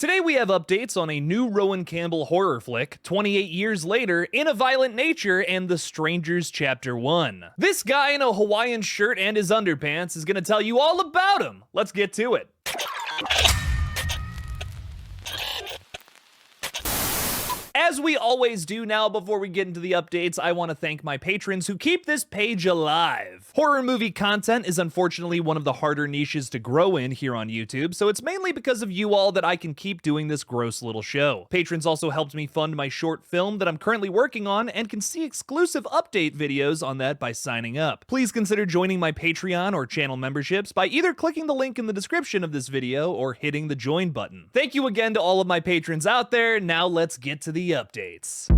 Today we have updates on a new Rohan Campbell horror flick, 28 years later, In a Violent Nature and The Strangers Chapter 1. This guy in a Hawaiian shirt and his underpants is gonna tell you all about him. Let's get to it. As we always do now, before we get into the updates, I want to thank my patrons who keep this page alive. Horror movie content is unfortunately one of the harder niches to grow in here on YouTube, so it's mainly because of you all that I can keep doing this gross little show. Patrons also helped me fund my short film that I'm currently working on and can see exclusive update videos on that by signing up. Please consider joining my Patreon or channel memberships by either clicking the link in the description of this video or hitting the join button. Thank you again to all of my patrons out there. Now let's get to the updates.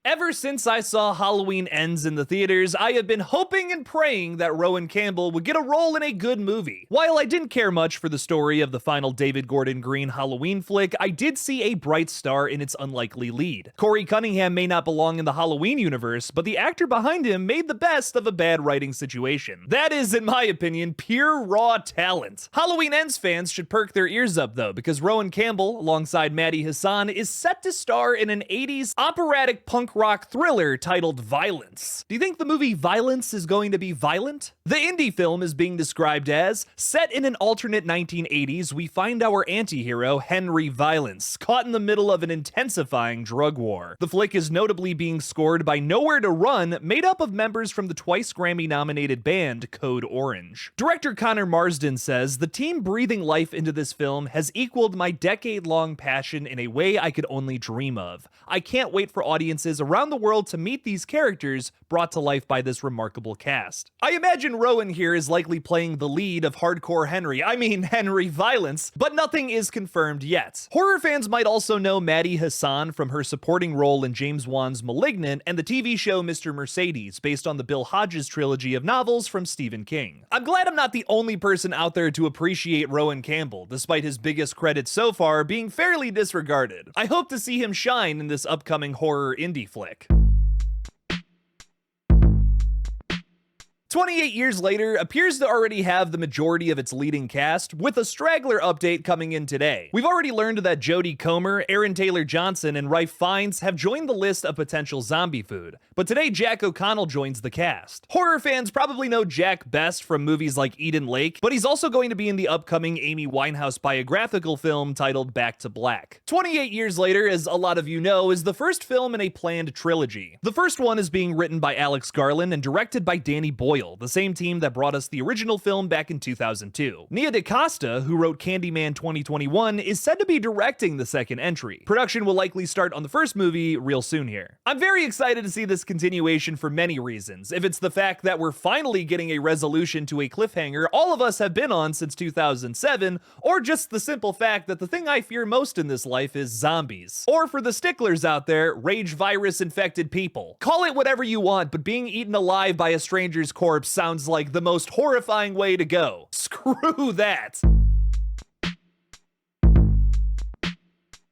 Ever since I saw Halloween Ends in the theaters, I have been hoping and praying that Rohan Campbell would get a role in a good movie. While I didn't care much for the story of the final David Gordon Green Halloween flick, I did see a bright star in its unlikely lead. Corey Cunningham may not belong in the Halloween universe, but the actor behind him made the best of a bad writing situation. That is, in my opinion, pure raw talent. Halloween Ends fans should perk their ears up though, because Rohan Campbell, alongside Maddie Hassan, is set to star in an 80s operatic punk rock thriller titled Violence. Do you think the movie Violence is going to be violent? The indie film is being described as, set in an alternate 1980s, we find our anti-hero, Henry Violence, caught in the middle of an intensifying drug war. The flick is notably being scored by Nowhere to Run, made up of members from the twice Grammy-nominated band Code Orange. Director Connor Marsden says, the team breathing life into this film has equaled my decade-long passion in a way I could only dream of. I can't wait for audiences around the world to meet these characters brought to life by this remarkable cast. I imagine Rohan here is likely playing the lead of Hardcore Henry Violence, but nothing is confirmed yet. Horror fans might also know Maddie Hassan from her supporting role in James Wan's *Malignant* and the TV show Mr. Mercedes, based on the Bill Hodges trilogy of novels from Stephen King. I'm glad I'm not the only person out there to appreciate Rohan Campbell, despite his biggest credit so far being fairly disregarded. I hope to see him shine in this upcoming horror indie flick. 28 years later appears to already have the majority of its leading cast, with a straggler update coming in today. We've already learned that Jodie Comer, Aaron Taylor Johnson, and Ralph Fiennes have joined the list of potential zombie food, but today Jack O'Connell joins the cast. Horror fans probably know Jack best from movies like Eden Lake, but he's also going to be in the upcoming Amy Winehouse biographical film titled Back to Black. 28 Years Later, as a lot of you know, is the first film in a planned trilogy. The first one is being written by Alex Garland and directed by Danny Boyle, the same team that brought us the original film back in 2002. Nia DaCosta, who wrote Candyman 2021, is said to be directing the second entry. Production will likely start on the first movie real soon here. I'm very excited to see this continuation for many reasons. If it's the fact that we're finally getting a resolution to a cliffhanger all of us have been on since 2007, or just the simple fact that the thing I fear most in this life is zombies. Or for the sticklers out there, rage virus infected people. Call it whatever you want, but being eaten alive by a stranger's corpse sounds like the most horrifying way to go. Screw that.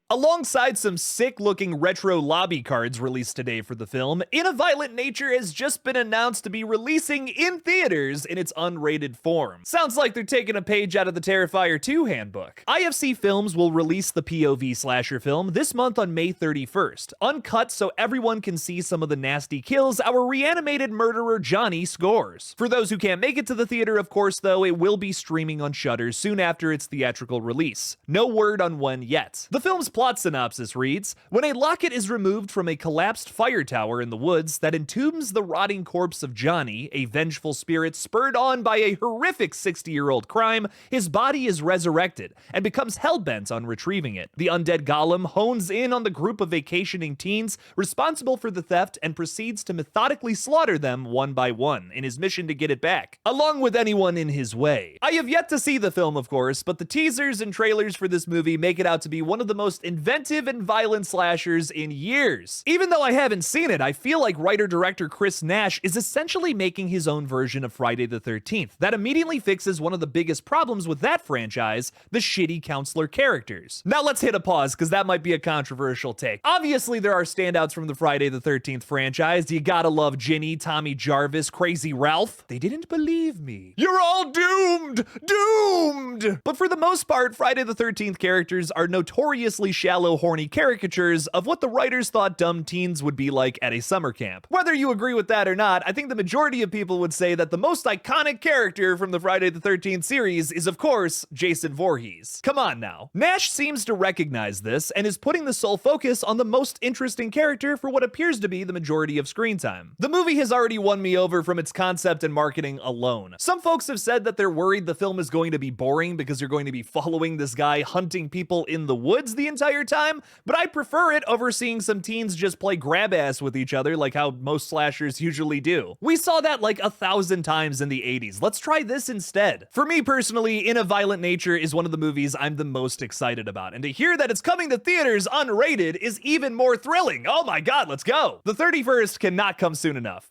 Alongside some sick-looking retro lobby cards released today for the film, In a Violent Nature has just been announced to be releasing in theaters in its unrated form. Sounds like they're taking a page out of the Terrifier 2 handbook. IFC Films will release the POV slasher film this month on May 31st, uncut so everyone can see some of the nasty kills our reanimated murderer Johnny scores. For those who can't make it to the theater, of course, though, it will be streaming on Shudder soon after its theatrical release. No word on when yet. The film's plot synopsis reads, when a locket is removed from a collapsed fire tower in the woods that entombs the rotting corpse of Johnny, a vengeful spirit spurred on by a horrific 60-year-old crime, his body is resurrected and becomes hell-bent on retrieving it. The undead golem hones in on the group of vacationing teens responsible for the theft and proceeds to methodically slaughter them one by one in his mission to get it back, along with anyone in his way. I have yet to see the film, of course, but the teasers and trailers for this movie make it out to be one of the most inventive and violent slashers in years. Even though I haven't seen it, I feel like writer-director Chris Nash is essentially making his own version of Friday the 13th that immediately fixes one of the biggest problems with that franchise, the shitty counselor characters. Now let's hit a pause, because that might be a controversial take. Obviously, there are standouts from the Friday the 13th franchise. You gotta love Ginny, Tommy Jarvis, Crazy Ralph. They didn't believe me. You're all doomed! Doomed! But for the most part, Friday the 13th characters are notoriously shallow, horny caricatures of what the writers thought dumb teens would be like at a summer camp. Whether you agree with that or not, I think the majority of people would say that the most iconic character from the Friday the 13th series is, of course, Jason Voorhees. Come on now. Nash seems to recognize this and is putting the sole focus on the most interesting character for what appears to be the majority of screen time. The movie has already won me over from its concept and marketing alone. Some folks have said that they're worried the film is going to be boring because you're going to be following this guy hunting people in the woods the entire time, but I prefer it over seeing some teens just play grab ass with each other like how most slashers usually do. We saw that like 1,000 times in the 80s. Let's try this instead. For me personally, In a Violent Nature is one of the movies I'm the most excited about, and to hear that it's coming to theaters unrated is even more thrilling. Oh my god, let's go! The 31st cannot come soon enough.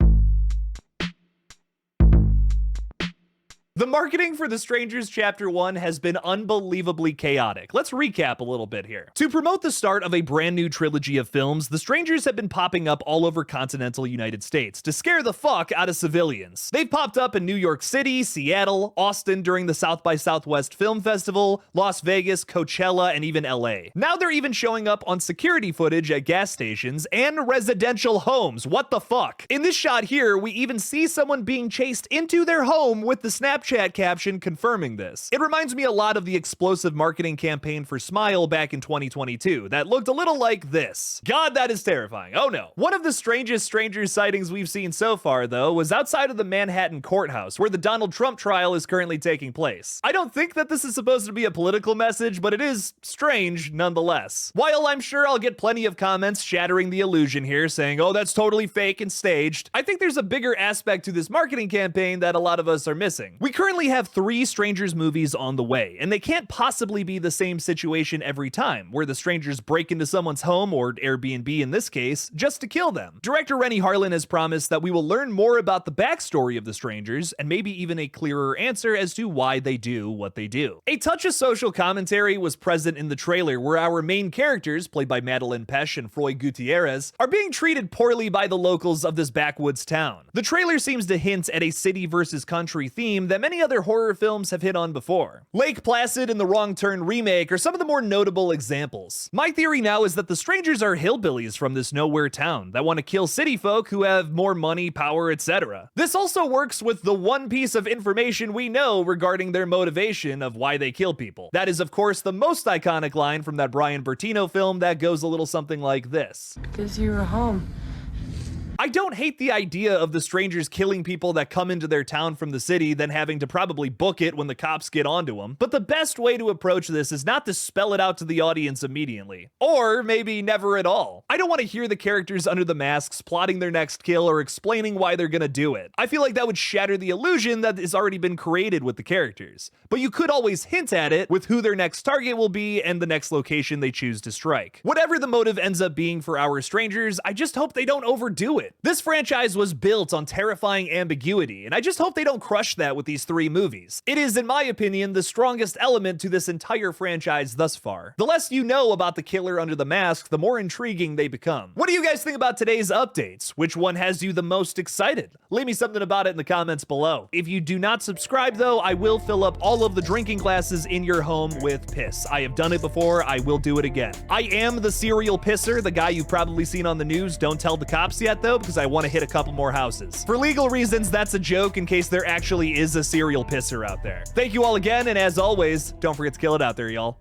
The marketing for The Strangers Chapter 1 has been unbelievably chaotic. Let's recap a little bit here. To promote the start of a brand new trilogy of films, The Strangers have been popping up all over continental United States to scare the fuck out of civilians. They've popped up in New York City, Seattle, Austin during the South by Southwest Film Festival, Las Vegas, Coachella, and even LA. Now they're even showing up on security footage at gas stations and residential homes. What the fuck? In this shot here, we even see someone being chased into their home with the Snapchat caption confirming this. It reminds me a lot of the explosive marketing campaign for Smile back in 2022 that looked a little like this. God, that is terrifying. Oh no. One of the strangest stranger sightings we've seen so far, though, was outside of the Manhattan courthouse, where the Donald Trump trial is currently taking place. I don't think that this is supposed to be a political message, but it is strange nonetheless. While I'm sure I'll get plenty of comments shattering the illusion here, saying, oh, that's totally fake and staged, I think there's a bigger aspect to this marketing campaign that a lot of us are missing. We currently have 3 Strangers movies on the way, and they can't possibly be the same situation every time, where the strangers break into someone's home, or Airbnb in this case, just to kill them. Director Renny Harlin has promised that we will learn more about the backstory of the strangers, and maybe even a clearer answer as to why they do what they do. A touch of social commentary was present in the trailer, where our main characters, played by Madeline Pesh and Froy Gutierrez, are being treated poorly by the locals of this backwoods town. The trailer seems to hint at a city versus country theme that many other horror films have hit on before. Lake Placid and the Wrong Turn remake are some of the more notable examples. My theory now is that the strangers are hillbillies from this nowhere town that want to kill city folk who have more money, power, etc. This also works with the one piece of information we know regarding their motivation of why they kill people. That is, of course, the most iconic line from that Brian Bertino film that goes a little something like this. Because you were home. I don't hate the idea of the strangers killing people that come into their town from the city, then having to probably book it when the cops get onto them. But the best way to approach this is not to spell it out to the audience immediately. Or maybe never at all. I don't want to hear the characters under the masks plotting their next kill or explaining why they're gonna do it. I feel like that would shatter the illusion that has already been created with the characters. But you could always hint at it with who their next target will be and the next location they choose to strike. Whatever the motive ends up being for our strangers, I just hope they don't overdo it. This franchise was built on terrifying ambiguity, and I just hope they don't crush that with these 3 movies. It is, in my opinion, the strongest element to this entire franchise thus far. The less you know about the killer under the mask, the more intriguing they become. What do you guys think about today's updates? Which one has you the most excited? Leave me something about it in the comments below. If you do not subscribe, though, I will fill up all of the drinking glasses in your home with piss. I have done it before, I will do it again. I am the serial pisser, the guy you've probably seen on the news. Don't tell the cops yet, though, because I want to hit a couple more houses. For legal reasons, that's a joke in case there actually is a serial pisser out there. Thank you all again, and as always, don't forget to kill it out there, y'all.